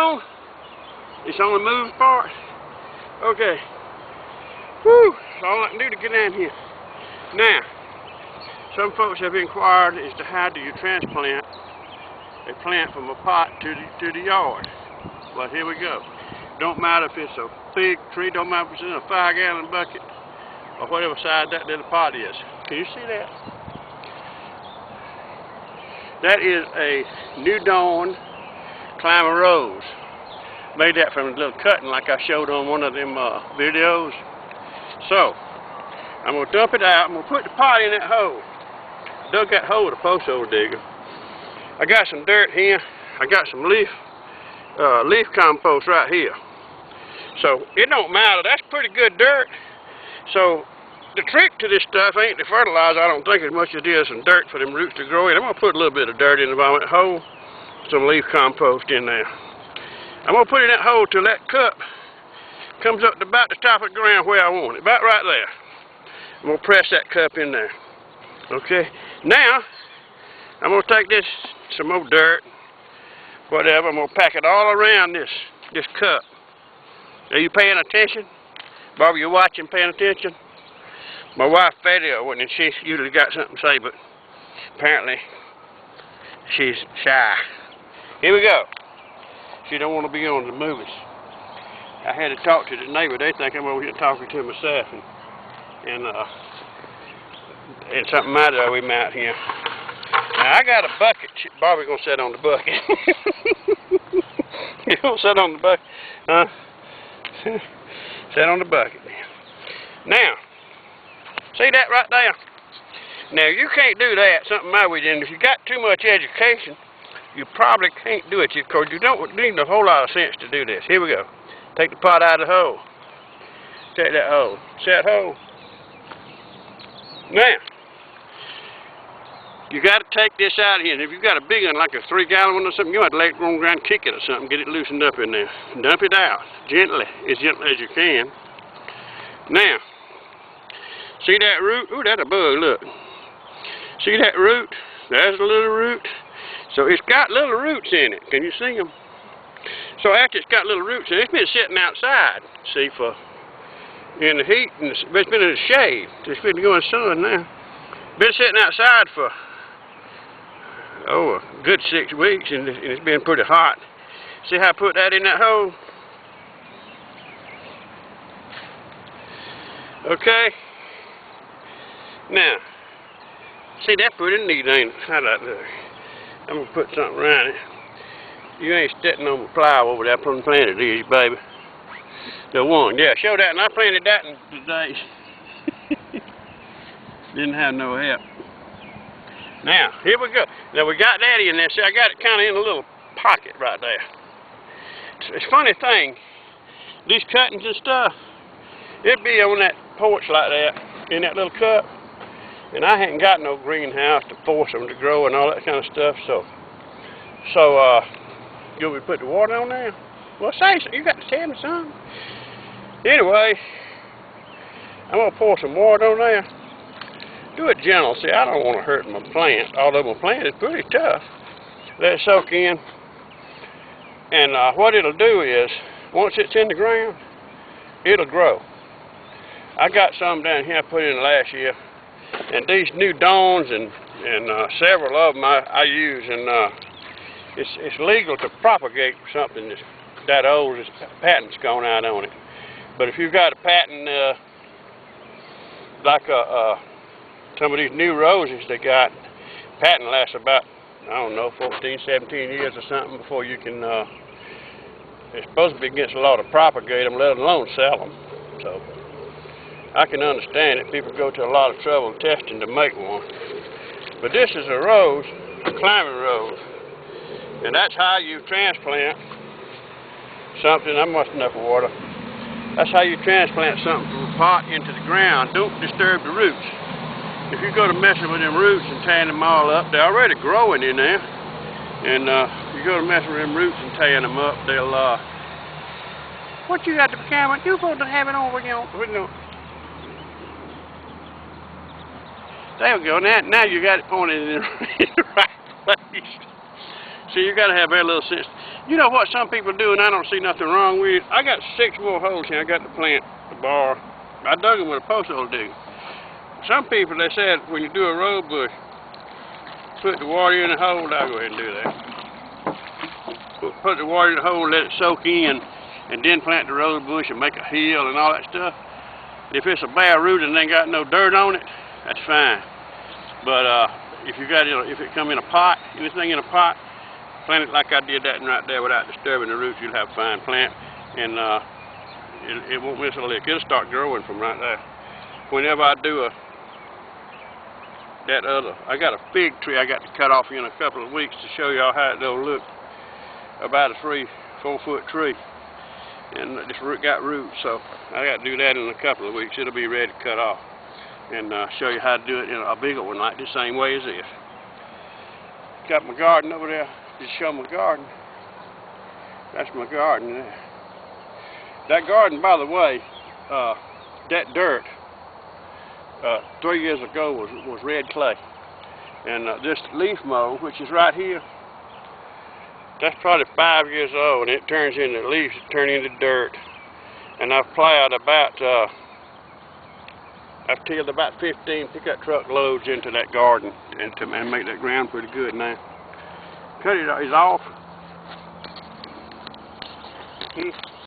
on? It's on the move part? Okay. Whew, that's all I can do to get down here. Now, some folks have inquired as to how do you transplant a plant from a pot to the yard. Well, here we go. Don't matter if it's a big tree, don't matter if it's in a 5-gallon bucket or whatever size that little pot is. Can you see that? That is a New Dawn Climber Rose. Made that from a little cutting like I showed on one of them videos. So, I'm going to dump it out. I'm going to put the pot in that hole. Dug that hole with a post hole digger. I got some dirt here. I got some leaf compost right here. So, it don't matter. That's pretty good dirt. So, the trick to this stuff ain't the fertilizer, I don't think, as much as it is some dirt for them roots to grow in. I'm going to put a little bit of dirt in the bottom of that hole, some leaf compost in there. I'm going to put it in that hole till that cup comes up to about the top of the ground where I want it, about right there. I'm going to press that cup in there. Okay, now I'm going to take this, some more dirt, whatever, I'm going to pack it all around this cup. Are you paying attention? Barbara, you watching, paying attention? My wife Betty, and she usually got something to say, but apparently she's shy. Here we go. She don't want to be on the movies. I had to talk to the neighbor. They think I'm over here talking to myself, and something matter we out here. Now I got a bucket. Bobby's gonna sit on the bucket. You gonna sit on the bucket? Huh? Sit on the bucket. Now, see that right there? Now you can't do that. Something matter with you. And if you got too much education, you probably can't do it, because you don't need a whole lot of sense to do this. Here we go. Take the pot out of the hole. Take that hole. See that hole? Now, you got to take this out of here. And if you've got a big one, like a 3-gallon one or something, you have to let it go on the ground, kick it or something, get it loosened up in there. Dump it out gently as you can. Now, see that root? Ooh, that's a bug, look. See that root? There's a little root. So it's got little roots in it. Can you see them? So after it's got little roots in it, it's been sitting outside, see, in the heat, and it's been in the shade. It's been going sun now. Been sitting outside for, a good 6 weeks, and it's been pretty hot. See how I put that in that hole? Okay. Now, see, that pretty neat, ain't it? How that look? I'm going to put something around it. You ain't stepping on the plow over there. I planted these, baby. The one. Yeah, show that. And I planted that today. Didn't have no help. Now, here we go. Now, we got that in there. See, I got it kind of in a little pocket right there. It's a funny thing. These cuttings and stuff, it'd be on that porch like that, in that little cup. And I hadn't got no greenhouse to force them to grow and all that kind of stuff, so you want me to put the water on there? Well, say so. You got to tell me something. Anyway, I'm going to pour some water on there. Do it gentle. See, I don't want to hurt my plant, although my plant is pretty tough. Let it soak in. And what it'll do is, once it's in the ground, it'll grow. I got some down here I put in last year. And these New Dawns and several of them I use, and it's legal to propagate something that's that old. This patent's gone out on it. But if you've got a patent like some of these new roses they got, patent lasts about, I don't know, 14, 17 years or something before you can. It's supposed to be against the law to propagate them, let alone sell them. So I can understand it. People go to a lot of trouble testing to make one. But this is a rose, a climbing rose. And that's how you transplant something. I must enough water. That's how you transplant something from a pot into the ground. Don't disturb the roots. If you go to messing with them roots and tearing them all up, they're already growing in there. And you go to messing with them roots and tearing them up, they'll, what you got the camera? You're supposed to have it on with you. There we go. Now you got it pointed in the right place. See, you got to have very little sense. You know what some people do, and I don't see nothing wrong with. I got 6 more holes here. I got to plant the bar. I dug them with a post hole digger. Some people, they said, when you do a rose bush, put the water in the hole. I'll go ahead and do that. Put the water in the hole, let it soak in, and then plant the rose bush and make a hill and all that stuff. If it's a bare root and ain't got no dirt on it, that's fine. But if you got it, if it come in a pot, anything in a pot, plant it like I did that and right there without disturbing the roots. You'll have a fine plant, and it won't miss a lick. It'll start growing from right there. Whenever I do I got a fig tree I got to cut off in a couple of weeks to show y'all how it'll look. About a 3-4 foot tree, and this root got roots, so I got to do that in a couple of weeks. It'll be ready to cut off, and show you how to do it in a bigger one like the same way as this. Got my garden over there. Just show my garden. That's my garden there. That garden, by the way, that dirt 3 years ago was red clay, and this leaf mold, which is right here, that's probably 5 years old, and it turns into leaves, it turns into dirt. And I've plowed I've tilled about 15 pickup truck loads into that garden and make that ground pretty good now. Cut it off.